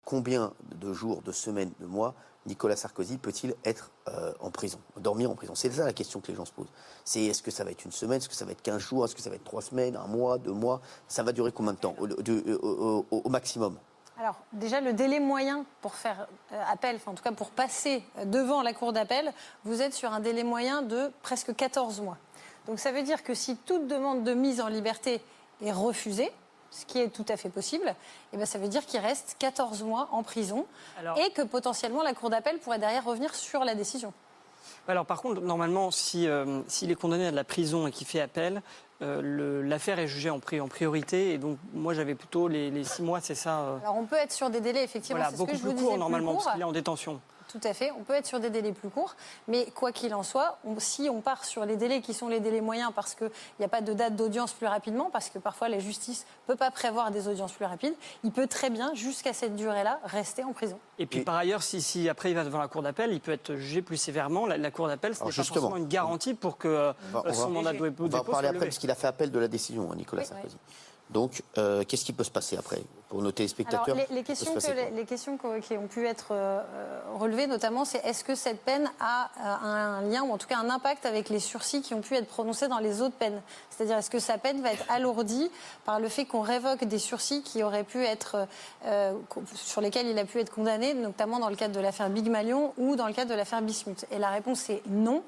combien de jours, de semaines, de mois Nicolas Sarkozy peut-il être en prison, dormir en prison? C'est ça la question que les gens se posent. C'est est-ce que ça va être une semaine, est-ce que ça va être 15 jours, est-ce que ça va être 3 semaines, 1 mois, 2 mois? Ça va durer combien de temps au maximum? Alors, déjà, le délai moyen pour faire appel, enfin, en tout cas pour passer devant la cour d'appel, vous êtes sur un délai moyen de presque 14 mois. Donc, ça veut dire que si toute demande de mise en liberté est refusée, ce qui est tout à fait possible, eh bien, ça veut dire qu'il reste 14 mois en prison et que potentiellement la cour d'appel pourrait derrière revenir sur la décision. Alors par contre, normalement, s'il est condamné à de la prison et qu'il fait appel, l'affaire est jugée en priorité. Et donc, moi, j'avais plutôt les 6 mois, c'est ça. Alors, on peut être sur des délais, effectivement, voilà, c'est beaucoup ce que je vous plus disais, court, normalement, plus court. parce qu'il est en détention. Tout à fait, on peut être sur des délais plus courts, mais quoi qu'il en soit, si on part sur les délais qui sont les délais moyens parce qu'il n'y a pas de date d'audience plus rapidement, parce que parfois la justice ne peut pas prévoir des audiences plus rapides, il peut très bien, jusqu'à cette durée-là, rester en prison. Et puis par ailleurs, si après il va devant la cour d'appel, il peut être jugé plus sévèrement. La cour d'appel, ce n'est pas forcément une garantie pour que son mandat de dépôt On va en parler après, levé. parce qu'il a fait appel de la décision, Nicolas Sarkozy. Donc, qu'est-ce qui peut se passer après pour nos téléspectateurs? Alors, les questions qui ont pu être relevées, notamment, c'est est-ce que cette peine a un lien, ou en tout cas un impact avec les sursis qui ont pu être prononcés dans les autres peines? C'est-à-dire, est-ce que sa peine va être alourdie par le fait qu'on révoque des sursis qui auraient pu être, sur lesquels il a pu être condamné, notamment dans le cadre de l'affaire Big Malion ou dans le cadre de l'affaire Bismuth? Et la réponse est non.